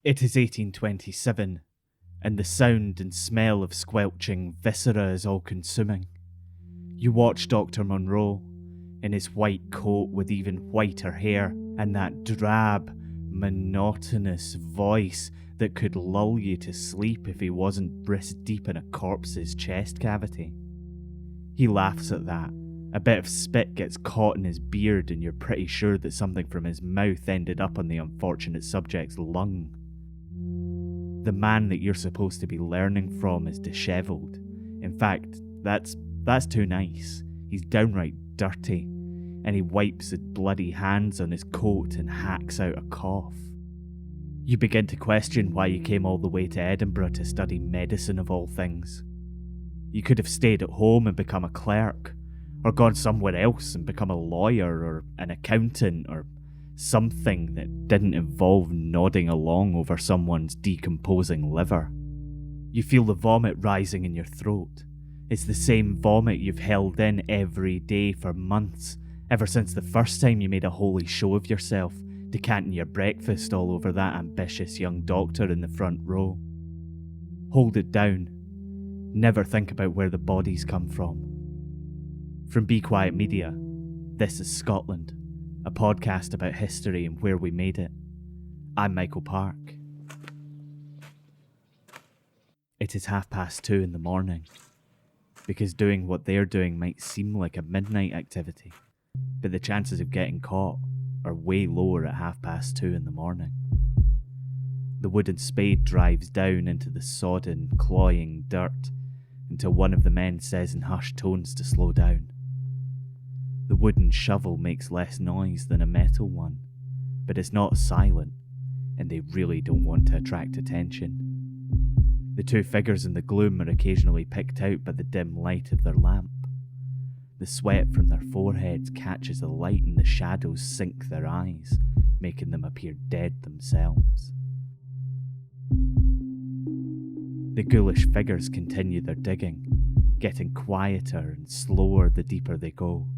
It is 1827, and the sound and smell of squelching viscera is all consuming. You watch Dr. Monroe, in his white coat with even whiter hair, and that drab, monotonous voice that could lull you to sleep if he wasn't wrist deep in a corpse's chest cavity. He laughs at that. A bit of spit gets caught in his beard, and you're pretty sure that something from his mouth ended up on the unfortunate subject's lung. The man that you're supposed to be learning from is dishevelled. In fact, that's too nice. He's downright dirty, and he wipes his bloody hands on his coat and hacks out a cough. You begin to question why you came all the way to Edinburgh to study medicine of all things. You could have stayed at home and become a clerk, or gone somewhere else and become a lawyer or an accountant or something that didn't involve nodding along over someone's decomposing liver. You feel the vomit rising in your throat. It's the same vomit you've held in every day for months, ever since the first time you made a holy show of yourself, decanting your breakfast all over that ambitious young doctor in the front row. Hold it down. Never think about where the bodies come from. From Be Quiet Media, this is Scotland, a podcast about history and where we made it. I'm Michael Park. It is 2:30 in the morning, because doing what they're doing might seem like a midnight activity, but the chances of getting caught are way lower at 2:30 in the morning. The wooden spade drives down into the sodden, cloying dirt until one of the men says in hushed tones to slow down. The wooden shovel makes less noise than a metal one, but it's not silent, and they really don't want to attract attention. The two figures in the gloom are occasionally picked out by the dim light of their lamp. The sweat from their foreheads catches the light and the shadows sink their eyes, making them appear dead themselves. The ghoulish figures continue their digging, getting quieter and slower the deeper they go,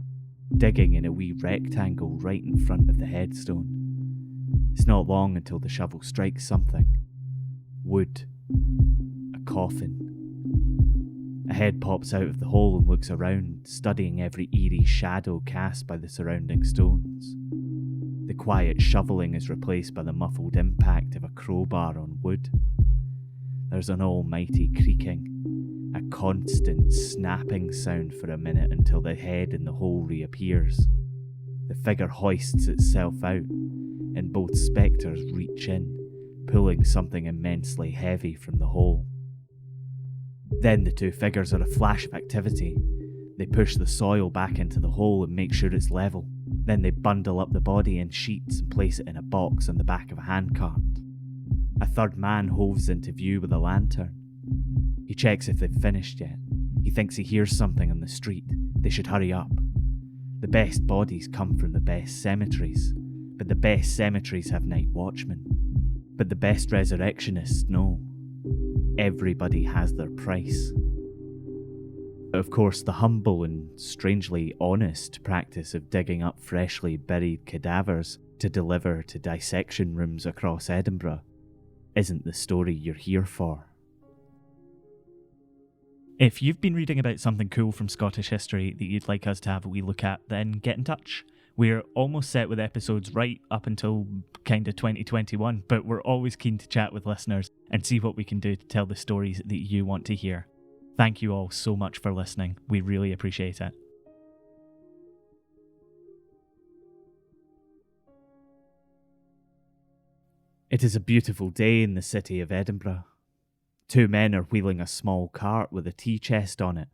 digging in a wee rectangle right in front of the headstone. It's not long until the shovel strikes something. Wood. A coffin. A head pops out of the hole and looks around, studying every eerie shadow cast by the surrounding stones. The quiet shoveling is replaced by the muffled impact of a crowbar on wood. There's an almighty creaking, a constant snapping sound for a minute until the head in the hole reappears. The figure hoists itself out, and both spectres reach in, pulling something immensely heavy from the hole. Then the two figures are a flash of activity. They push the soil back into the hole and make sure it's level. Then they bundle up the body in sheets and place it in a box on the back of a handcart. A third man hoves into view with a lantern. He checks if they've finished yet. He thinks he hears something on the street. They should hurry up. The best bodies come from the best cemeteries, but the best cemeteries have night watchmen. But the best resurrectionists know. Everybody has their price. Of course, the humble and strangely honest practice of digging up freshly buried cadavers to deliver to dissection rooms across Edinburgh isn't the story you're here for. If you've been reading about something cool from Scottish history that you'd like us to have a wee look at, then get in touch. We're almost set with episodes right up until kind of 2021, but we're always keen to chat with listeners and see what we can do to tell the stories that you want to hear. Thank you all so much for listening. We really appreciate it. It is a beautiful day in the city of Edinburgh. Two men are wheeling a small cart with a tea chest on it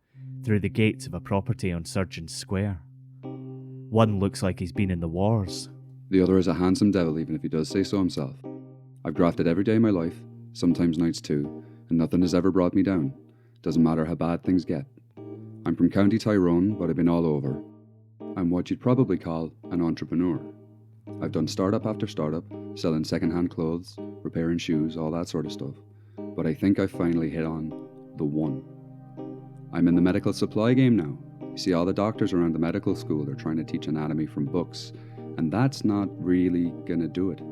through the gates of a property on Surgeon Square. One looks like he's been in the wars. The other is a handsome devil, even if he does say so himself. I've grafted every day of my life, sometimes nights too, and nothing has ever brought me down. Doesn't matter how bad things get. I'm from County Tyrone, but I've been all over. I'm what you'd probably call an entrepreneur. I've done startup after startup, selling second-hand clothes, repairing shoes, all that sort of stuff. But I think I've finally hit on the one. I'm in the medical supply game now. You see, all the doctors around the medical school are trying to teach anatomy from books, and that's not really gonna do it.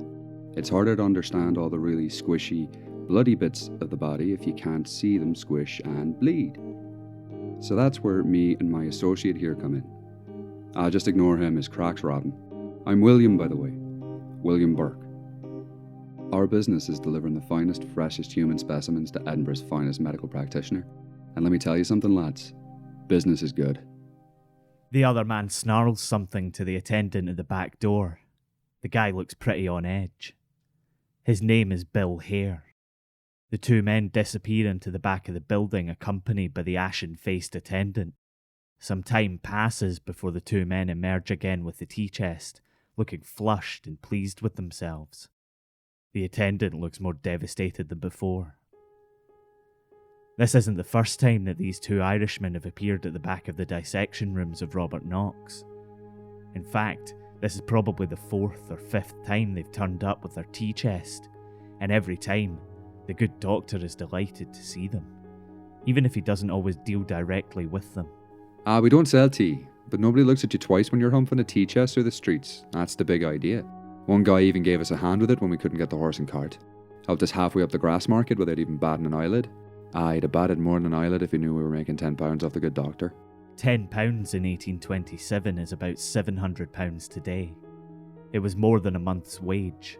It's harder to understand all the really squishy, bloody bits of the body if you can't see them squish and bleed. So that's where me and my associate here come in. Just ignore him, his crack's rotten. I'm William, by the way. William Burke. Our business is delivering the finest, freshest human specimens to Edinburgh's finest medical practitioner. And let me tell you something, lads. Business is good. The other man snarls something to the attendant at the back door. The guy looks pretty on edge. His name is Bill Hare. The two men disappear into the back of the building, accompanied by the ashen-faced attendant. Some time passes before the two men emerge again with the tea chest, looking flushed and pleased with themselves. The attendant looks more devastated than before. This isn't the first time that these two Irishmen have appeared at the back of the dissection rooms of Robert Knox. In fact, this is probably the fourth or fifth time they've turned up with their tea chest, and every time, the good doctor is delighted to see them, even if he doesn't always deal directly with them. We don't sell tea, but nobody looks at you twice when you're humping a tea chest through the streets. That's the big idea. One guy even gave us a hand with it when we couldn't get the horse and cart. Helped us halfway up the grass market without even batting an eyelid. He'd have batted more than an eyelid if he knew we were making £10 off the good doctor. £10 in 1827 is about £700 today. It was more than a month's wage.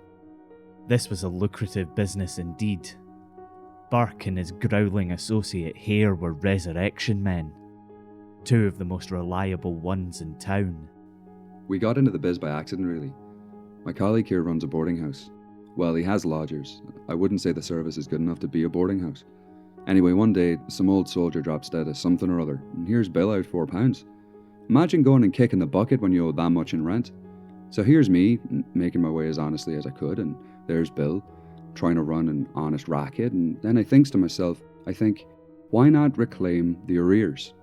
This was a lucrative business indeed. Burke and his growling associate Hare were resurrection men, two of the most reliable ones in town. We got into the biz by accident, really. My colleague here runs a boarding house. Well, he has lodgers. I wouldn't say the service is good enough to be a boarding house. Anyway, one day, some old soldier drops dead of something or other, and here's Bill out £4. Imagine going and kicking the bucket when you owe that much in rent. So here's me, making my way as honestly as I could, and there's Bill, trying to run an honest racket, and then I thinks to myself, why not reclaim the arrears?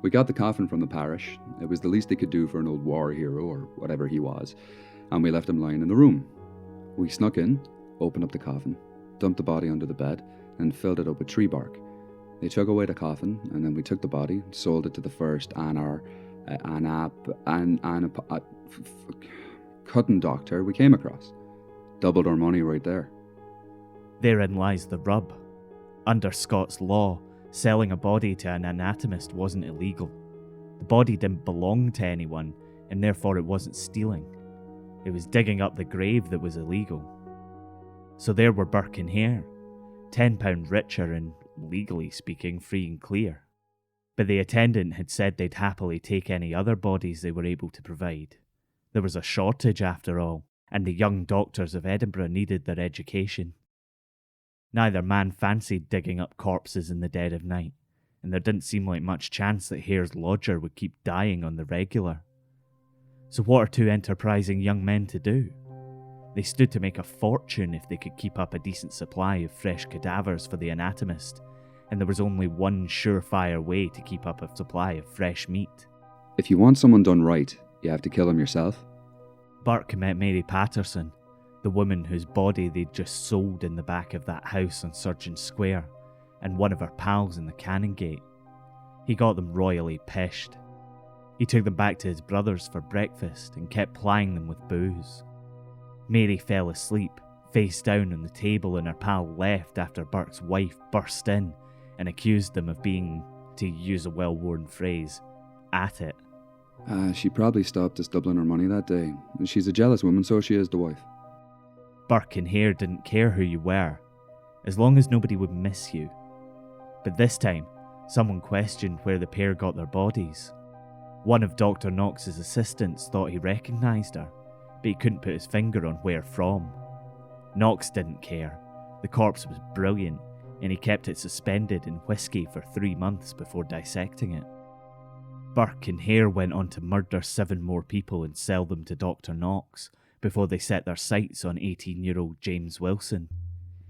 We got the coffin from the parish. It was the least they could do for an old war hero, or whatever he was, and we left him lying in the room. We snuck in, opened up the coffin, dumped the body under the bed, and filled it up with tree bark. They took away the coffin, and then we took the body, sold it to the first cutting doctor we came across. Doubled our money right there. Therein lies the rub. Under Scots law, selling a body to an anatomist wasn't illegal. The body didn't belong to anyone, and therefore it wasn't stealing. It was digging up the grave that was illegal. So there were Burke and Hare, £10 richer and, legally speaking, free and clear. But the attendant had said they'd happily take any other bodies they were able to provide. There was a shortage after all, and the young doctors of Edinburgh needed their education. Neither man fancied digging up corpses in the dead of night, and there didn't seem like much chance that Hare's lodger would keep dying on the regular. So what are two enterprising young men to do? They stood to make a fortune if they could keep up a decent supply of fresh cadavers for the anatomist, and there was only one surefire way to keep up a supply of fresh meat. If you want someone done right, you have to kill them yourself. Burke met Mary Patterson, the woman whose body they'd just sold in the back of that house on Surgeon Square, and one of her pals in the Canongate. He got them royally pished. He took them back to his brother's for breakfast and kept plying them with booze. Mary fell asleep, face down on the table, and her pal left after Burke's wife burst in and accused them of being, to use a well-worn phrase, at it. She probably stopped us doubling her money that day. She's a jealous woman, so she is, the wife. Burke and Hare didn't care who you were, as long as nobody would miss you. But this time, someone questioned where the pair got their bodies. One of Dr. Knox's assistants thought he recognised her, but he couldn't put his finger on where from. Knox didn't care. The corpse was brilliant, and he kept it suspended in whiskey for 3 months before dissecting it. Burke and Hare went on to murder 7 more people and sell them to Dr. Knox before they set their sights on 18-year-old James Wilson.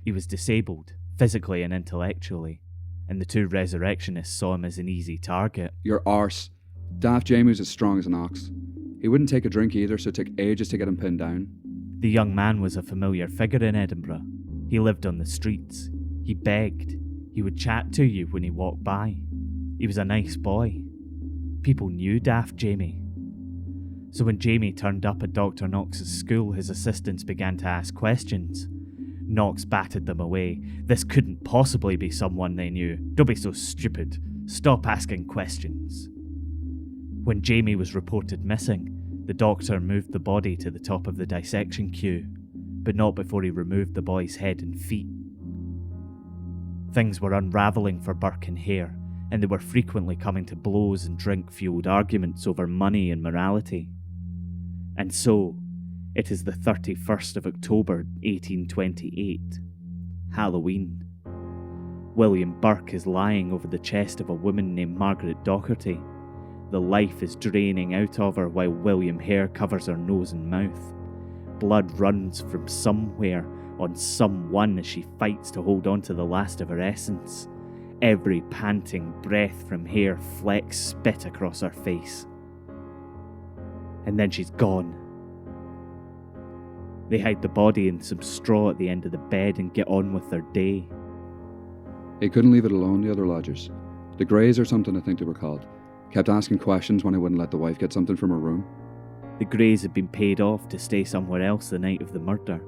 He was disabled, physically and intellectually, and the two resurrectionists saw him as an easy target. Your arse. Daft Jamie's as strong as an ox. He wouldn't take a drink either, so it took ages to get him pinned down. The young man was a familiar figure in Edinburgh. He lived on the streets. He begged. He would chat to you when he walked by. He was a nice boy. People knew Daft Jamie. So when Jamie turned up at Dr. Knox's school, his assistants began to ask questions. Knox batted them away. This couldn't possibly be someone they knew. Don't be so stupid. Stop asking questions. When Jamie was reported missing, the doctor moved the body to the top of the dissection queue, but not before he removed the boy's head and feet. Things were unravelling for Burke and Hare, and they were frequently coming to blows and drink-fueled arguments over money and morality. And so, it is the 31st of October 1828, Halloween. William Burke is lying over the chest of a woman named Margaret Docherty. The life is draining out of her while William Hare covers her nose and mouth. Blood runs from somewhere on someone as she fights to hold on to the last of her essence. Every panting breath from Hare flecks spit across her face. And then she's gone. They hide the body in some straw at the end of the bed and get on with their day. He couldn't leave it alone, the other lodgers. The Greys or something I think they were called. Kept asking questions when I wouldn't let the wife get something from her room. The Greys had been paid off to stay somewhere else the night of the murder.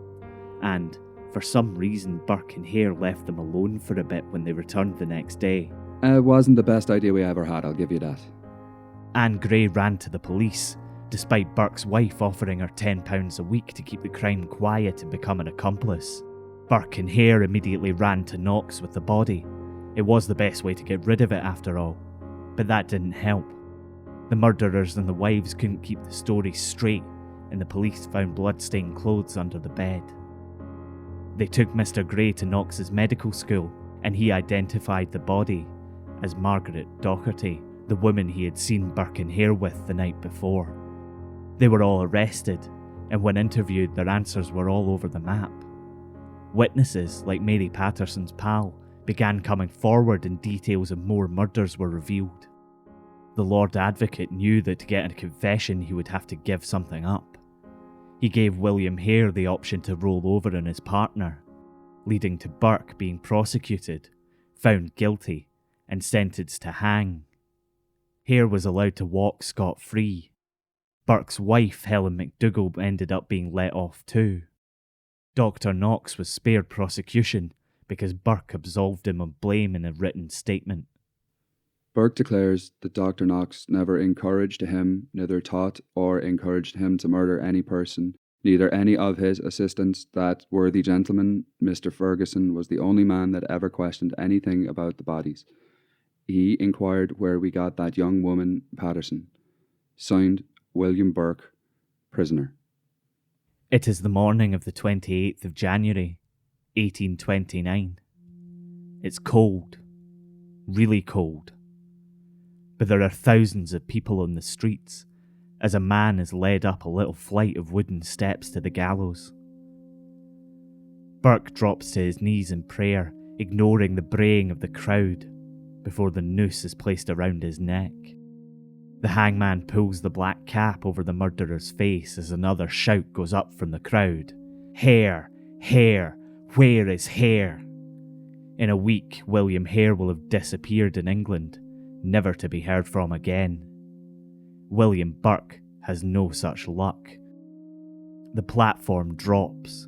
And, for some reason, Burke and Hare left them alone for a bit when they returned the next day. It wasn't the best idea we ever had, I'll give you that. Anne Gray ran to the police, despite Burke's wife offering her £10 a week to keep the crime quiet and become an accomplice. Burke and Hare immediately ran to Knox with the body. It was the best way to get rid of it after all, but that didn't help. The murderers and the wives couldn't keep the story straight, and the police found blood-stained clothes under the bed. They took Mr. Gray to Knox's medical school, and he identified the body as Margaret Docherty, the woman he had seen Burke and Hare with the night before. They were all arrested, and when interviewed, their answers were all over the map. Witnesses, like Mary Patterson's pal, began coming forward and details of more murders were revealed. The Lord Advocate knew that to get a confession he would have to give something up. He gave William Hare the option to roll over on his partner, leading to Burke being prosecuted, found guilty, and sentenced to hang. Hare was allowed to walk scot-free. Burke's wife, Helen McDougall, ended up being let off too. Dr. Knox was spared prosecution because Burke absolved him of blame in a written statement. Burke declares that Dr. Knox never encouraged him, neither taught or encouraged him to murder any person, neither any of his assistants. That worthy gentleman, Mr. Ferguson, was the only man that ever questioned anything about the bodies. He inquired where we got that young woman, Patterson. Signed, William Burke, prisoner. It is the morning of the 28th of January, 1829. It's cold, really cold. But there are thousands of people on the streets as a man is led up a little flight of wooden steps to the gallows. Burke drops to his knees in prayer, ignoring the braying of the crowd, before the noose is placed around his neck. The hangman pulls the black cap over the murderer's face as another shout goes up from the crowd. Hare! Hare! Where is Hare? In a week, William Hare will have disappeared in England, never to be heard from again. William Burke has no such luck. The platform drops.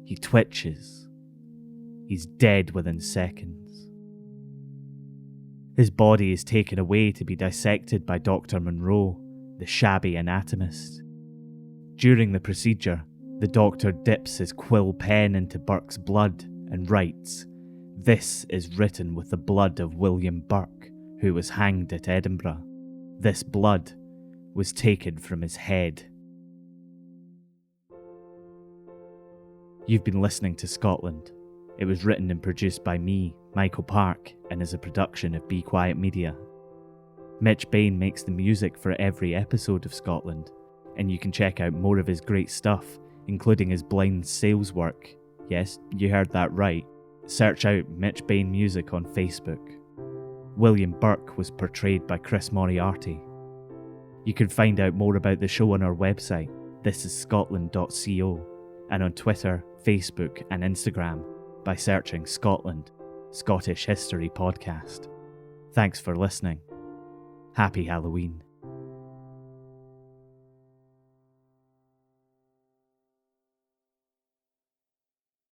He twitches. He's dead within seconds. His body is taken away to be dissected by Dr. Monroe, the shabby anatomist. During the procedure, the doctor dips his quill pen into Burke's blood and writes, "This is written with the blood of William Burke, who was hanged at Edinburgh. This blood was taken from his head." You've been listening to Scotland. It was written and produced by me, Michael Park, and is a production of Be Quiet Media. Mitch Bain makes the music for every episode of Scotland, and you can check out more of his great stuff, including his blind sales work. Yes, you heard that right. Search out Mitch Bain Music on Facebook. William Burke was portrayed by Chris Moriarty. You can find out more about the show on our website, thisisscotland.co, and on Twitter, Facebook, and Instagram by searching Scotland, Scottish History Podcast. Thanks for listening. Happy Halloween.